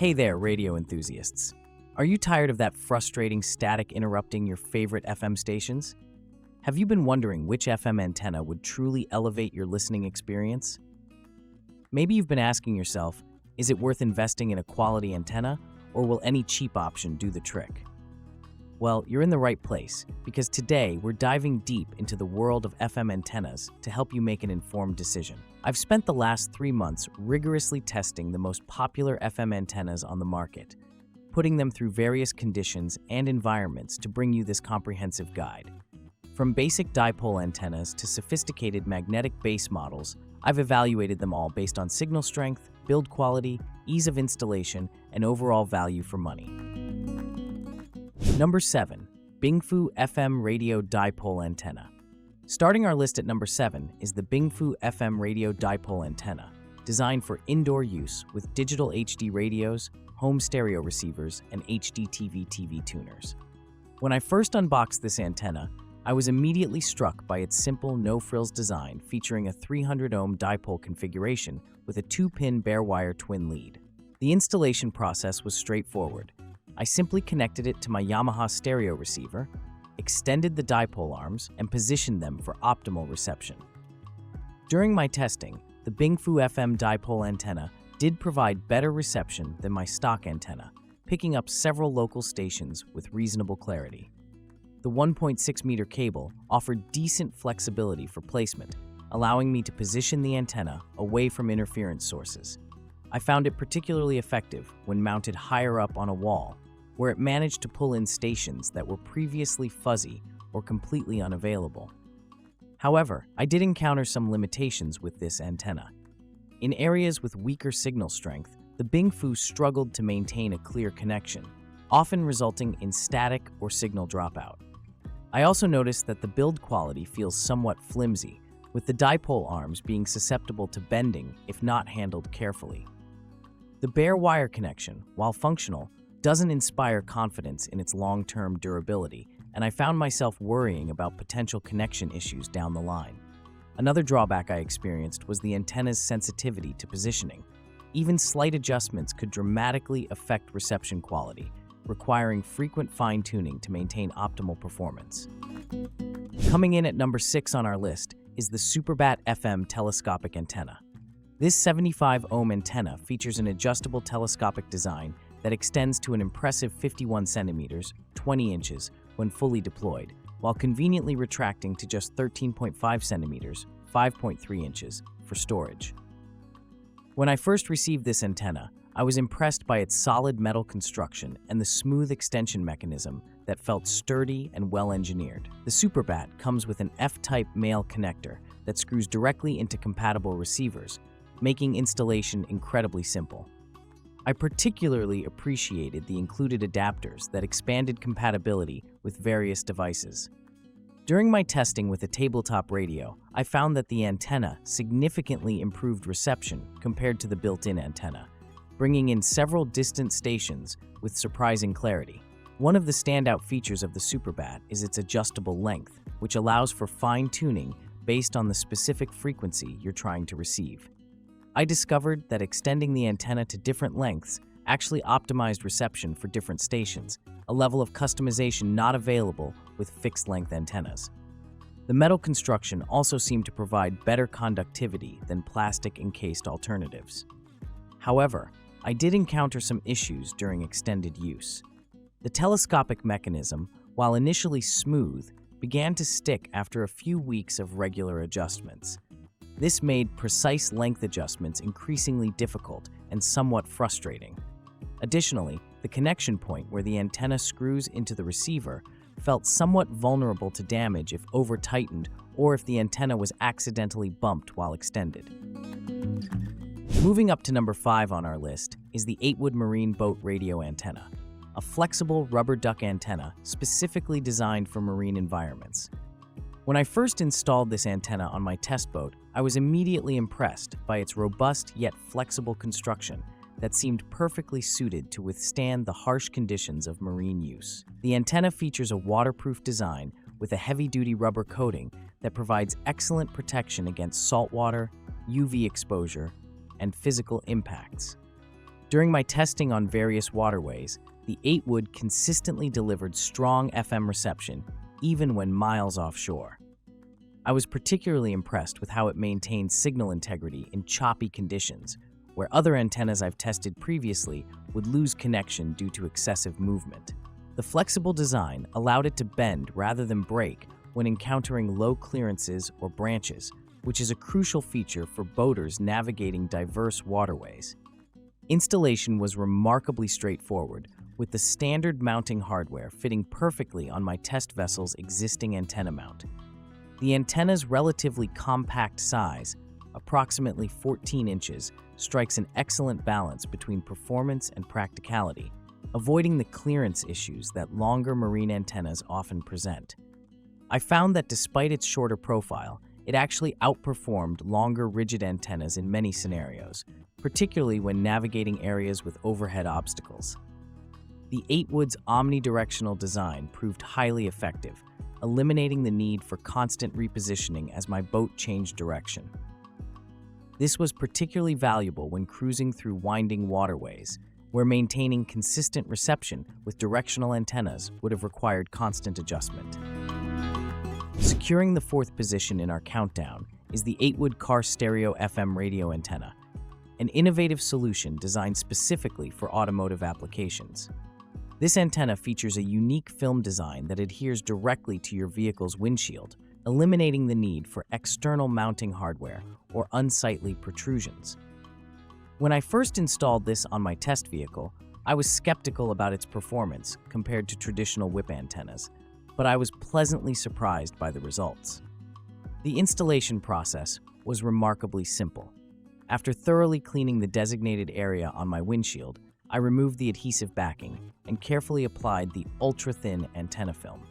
Hey there, radio enthusiasts. Are you tired of that frustrating static interrupting your favorite FM stations? Have you been wondering which FM antenna would truly elevate your listening experience? Maybe you've been asking yourself, is it worth investing in a quality antenna, or will any cheap option do the trick? Well, you're in the right place, because today we're diving deep into the world of FM antennas to help you make an informed decision. I've spent the last 3 months rigorously testing the most popular FM antennas on the market, putting them through various conditions and environments to bring you this comprehensive guide. From basic dipole antennas to sophisticated magnetic base models, I've evaluated them all based on signal strength, build quality, ease of installation, and overall value for money. Number 7. Bingfu FM Radio Dipole Antenna. Starting our list at number 7 is the Bingfu FM Radio Dipole Antenna, designed for indoor use with digital HD radios, home stereo receivers, and HD TV tuners. When I first unboxed this antenna, I was immediately struck by its simple, no-frills design featuring a 300-ohm dipole configuration with a 2-pin bare wire twin lead. The installation process was straightforward. I simply connected it to my Yamaha stereo receiver, extended the dipole arms, and positioned them for optimal reception. During my testing, the Bingfu FM dipole antenna did provide better reception than my stock antenna, picking up several local stations with reasonable clarity. The 1.6-meter cable offered decent flexibility for placement, allowing me to position the antenna away from interference sources. I found it particularly effective when mounted higher up on a wall, where it managed to pull in stations that were previously fuzzy or completely unavailable. However, I did encounter some limitations with this antenna. In areas with weaker signal strength, the Bingfu struggled to maintain a clear connection, often resulting in static or signal dropout. I also noticed that the build quality feels somewhat flimsy, with the dipole arms being susceptible to bending if not handled carefully. The bare wire connection, while functional, doesn't inspire confidence in its long-term durability, and I found myself worrying about potential connection issues down the line. Another drawback I experienced was the antenna's sensitivity to positioning. Even slight adjustments could dramatically affect reception quality, requiring frequent fine-tuning to maintain optimal performance. Coming in at number 6 on our list is the Superbat FM telescopic antenna. This 75-ohm antenna features an adjustable telescopic design that extends to an impressive 51 centimeters, 20 inches, when fully deployed, while conveniently retracting to just 13.5 centimeters, 5.3 inches, for storage. When I first received this antenna, I was impressed by its solid metal construction and the smooth extension mechanism that felt sturdy and well-engineered. The Superbat comes with an F-type male connector that screws directly into compatible receivers, making installation incredibly simple. I particularly appreciated the included adapters that expanded compatibility with various devices. During my testing with a tabletop radio, I found that the antenna significantly improved reception compared to the built-in antenna, bringing in several distant stations with surprising clarity. One of the standout features of the Superbat is its adjustable length, which allows for fine-tuning based on the specific frequency you're trying to receive. I discovered that extending the antenna to different lengths actually optimized reception for different stations, a level of customization not available with fixed-length antennas. The metal construction also seemed to provide better conductivity than plastic-encased alternatives. However, I did encounter some issues during extended use. The telescopic mechanism, while initially smooth, began to stick after a few weeks of regular adjustments. This made precise length adjustments increasingly difficult and somewhat frustrating. Additionally, the connection point where the antenna screws into the receiver felt somewhat vulnerable to damage if over-tightened or if the antenna was accidentally bumped while extended. Moving up to number 5 on our list is the Eightwood marine boat radio antenna, a flexible rubber duck antenna specifically designed for marine environments. When I first installed this antenna on my test boat, I was immediately impressed by its robust yet flexible construction that seemed perfectly suited to withstand the harsh conditions of marine use. The antenna features a waterproof design with a heavy-duty rubber coating that provides excellent protection against saltwater, UV exposure, and physical impacts. During my testing on various waterways, the Eightwood consistently delivered strong FM reception, even when miles offshore. I was particularly impressed with how it maintained signal integrity in choppy conditions, where other antennas I've tested previously would lose connection due to excessive movement. The flexible design allowed it to bend rather than break when encountering low clearances or branches, which is a crucial feature for boaters navigating diverse waterways. Installation was remarkably straightforward, with the standard mounting hardware fitting perfectly on my test vessel's existing antenna mount. The antenna's relatively compact size, approximately 14 inches, strikes an excellent balance between performance and practicality, avoiding the clearance issues that longer marine antennas often present. I found that despite its shorter profile, it actually outperformed longer rigid antennas in many scenarios, particularly when navigating areas with overhead obstacles. The Eightwood's omnidirectional design proved highly effective, eliminating the need for constant repositioning as my boat changed direction. This was particularly valuable when cruising through winding waterways, where maintaining consistent reception with directional antennas would have required constant adjustment. Securing the fourth position in our countdown is the Eightwood Car Stereo FM radio antenna, an innovative solution designed specifically for automotive applications. This antenna features a unique film design that adheres directly to your vehicle's windshield, eliminating the need for external mounting hardware or unsightly protrusions. When I first installed this on my test vehicle, I was skeptical about its performance compared to traditional whip antennas, but I was pleasantly surprised by the results. The installation process was remarkably simple. After thoroughly cleaning the designated area on my windshield, I removed the adhesive backing and carefully applied the ultra-thin antenna film.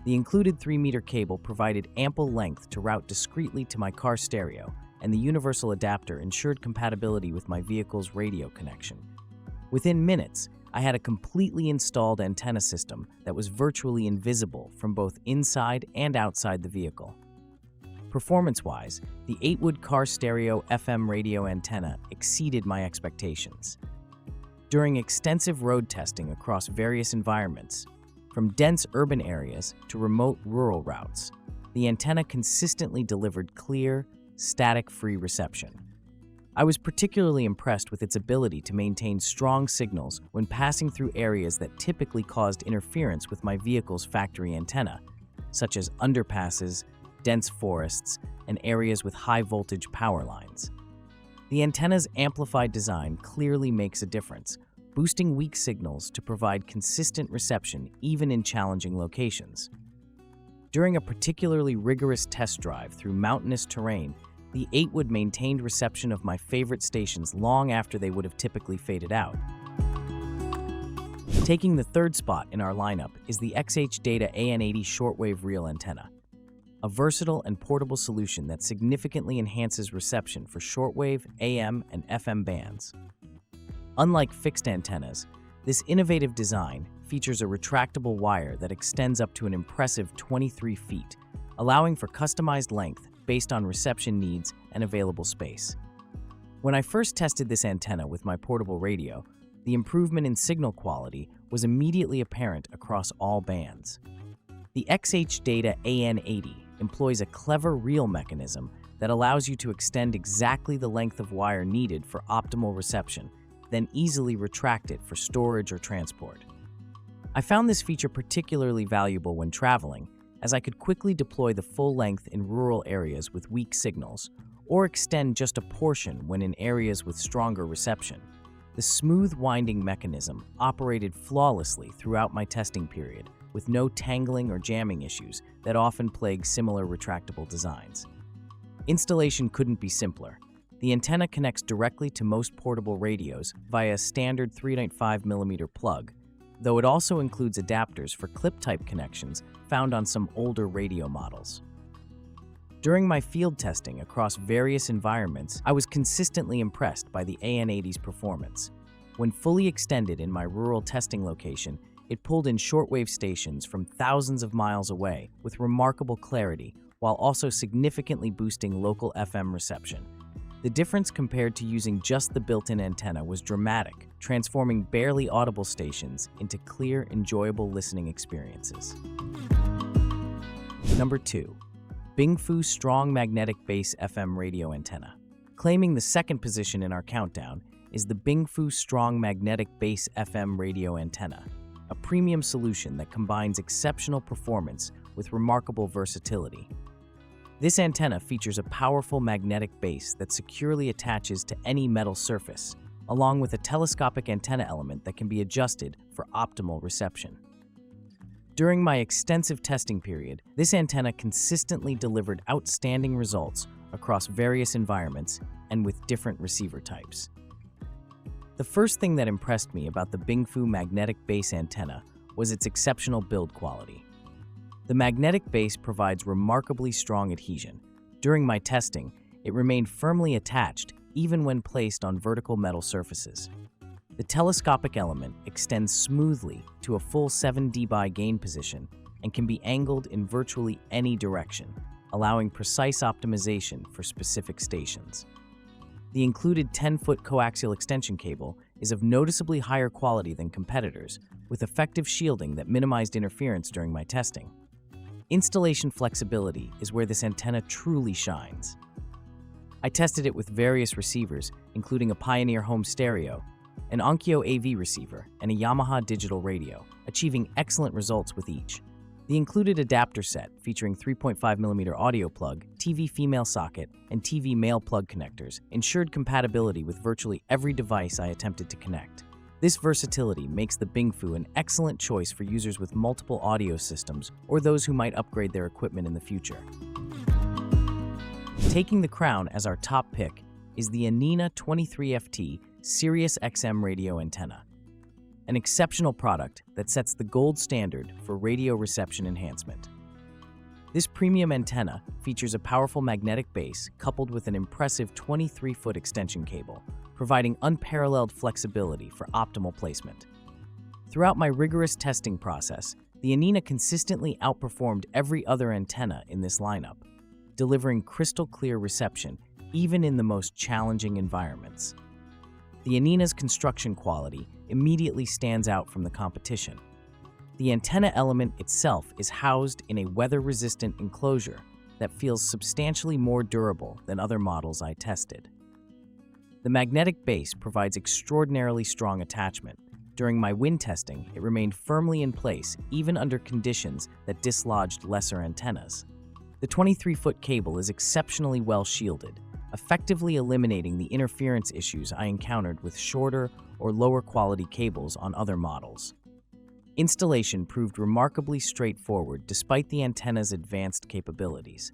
The included 3-meter cable provided ample length to route discreetly to my car stereo, and the universal adapter ensured compatibility with my vehicle's radio connection. Within minutes, I had a completely installed antenna system that was virtually invisible from both inside and outside the vehicle. Performance-wise, the Eightwood Car Stereo FM radio antenna exceeded my expectations. During extensive road testing across various environments, from dense urban areas to remote rural routes, the antenna consistently delivered clear, static-free reception. I was particularly impressed with its ability to maintain strong signals when passing through areas that typically caused interference with my vehicle's factory antenna, such as underpasses, dense forests, and areas with high-voltage power lines. The antenna's amplified design clearly makes a difference, boosting weak signals to provide consistent reception even in challenging locations. During a particularly rigorous test drive through mountainous terrain, the Eightwood maintained reception of my favorite stations long after they would have typically faded out. Taking the third spot in our lineup is the XHDATA AN80 shortwave reel antenna, a versatile and portable solution that significantly enhances reception for shortwave, AM, and FM bands. Unlike fixed antennas, this innovative design features a retractable wire that extends up to an impressive 23 feet, allowing for customized length based on reception needs and available space. When I first tested this antenna with my portable radio, the improvement in signal quality was immediately apparent across all bands. The XHDATA AN80 employs a clever reel mechanism that allows you to extend exactly the length of wire needed for optimal reception, then easily retract it for storage or transport. I found this feature particularly valuable when traveling, as I could quickly deploy the full length in rural areas with weak signals, or extend just a portion when in areas with stronger reception. The smooth winding mechanism operated flawlessly throughout my testing period, with no tangling or jamming issues that often plague similar retractable designs. Installation couldn't be simpler. The antenna connects directly to most portable radios via a standard 3.5mm plug, though it also includes adapters for clip-type connections found on some older radio models. During my field testing across various environments, I was consistently impressed by the AN80's performance. When fully extended in my rural testing location, it pulled in shortwave stations from thousands of miles away with remarkable clarity, while also significantly boosting local FM reception. The difference compared to using just the built-in antenna was dramatic, transforming barely audible stations into clear, enjoyable listening experiences. Number 2. Bingfu Strong Magnetic Base FM Radio Antenna. Claiming the second position in our countdown is the Bingfu Strong Magnetic Base FM Radio Antenna, a premium solution that combines exceptional performance with remarkable versatility. This antenna features a powerful magnetic base that securely attaches to any metal surface, along with a telescopic antenna element that can be adjusted for optimal reception. During my extensive testing period, this antenna consistently delivered outstanding results across various environments and with different receiver types. The first thing that impressed me about the Bingfu magnetic base antenna was its exceptional build quality. The magnetic base provides remarkably strong adhesion. During my testing, it remained firmly attached even when placed on vertical metal surfaces. The telescopic element extends smoothly to a full 7 dB gain position and can be angled in virtually any direction, allowing precise optimization for specific stations. The included 10-foot coaxial extension cable is of noticeably higher quality than competitors, with effective shielding that minimized interference during my testing. Installation flexibility is where this antenna truly shines. I tested it with various receivers, including a Pioneer home stereo, an Onkyo AV receiver, and a Yamaha digital radio, achieving excellent results with each. The included adapter set, featuring 3.5mm audio plug, TV female socket, and TV male plug connectors, ensured compatibility with virtually every device I attempted to connect. This versatility makes the Bingfu an excellent choice for users with multiple audio systems or those who might upgrade their equipment in the future. Taking the crown as our top pick is the Anina 23FT Sirius XM radio antenna, an exceptional product that sets the gold standard for radio reception enhancement. This premium antenna features a powerful magnetic base coupled with an impressive 23-foot extension cable, providing unparalleled flexibility for optimal placement. Throughout my rigorous testing process, the Anina consistently outperformed every other antenna in this lineup, delivering crystal-clear reception even in the most challenging environments. The Anina's construction quality immediately stands out from the competition. The antenna element itself is housed in a weather-resistant enclosure that feels substantially more durable than other models I tested. The magnetic base provides extraordinarily strong attachment. During my wind testing, it remained firmly in place even under conditions that dislodged lesser antennas. The 23-foot cable is exceptionally well shielded, effectively eliminating the interference issues I encountered with shorter or lower quality cables on other models. Installation proved remarkably straightforward despite the antenna's advanced capabilities.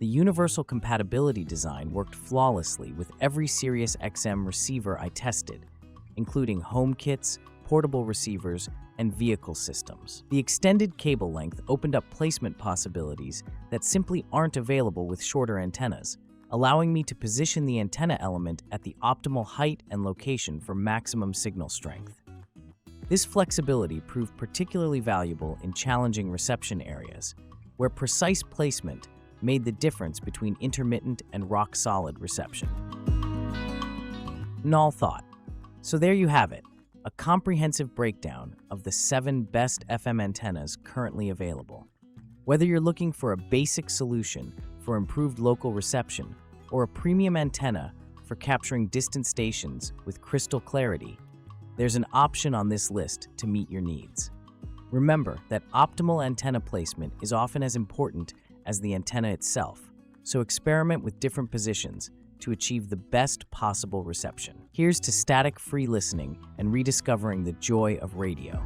The universal compatibility design worked flawlessly with every Sirius XM receiver I tested, including home kits, portable receivers, and vehicle systems. The extended cable length opened up placement possibilities that simply aren't available with shorter antennas, allowing me to position the antenna element at the optimal height and location for maximum signal strength. This flexibility proved particularly valuable in challenging reception areas, where precise placement made the difference between intermittent and rock-solid reception. Null thought. So there you have it, a comprehensive breakdown of the 7 best FM antennas currently available. Whether you're looking for a basic solution for improved local reception or a premium antenna for capturing distant stations with crystal clarity, there's an option on this list to meet your needs. Remember that optimal antenna placement is often as important as the antenna itself, so experiment with different positions to achieve the best possible reception. Here's to static-free listening and rediscovering the joy of radio.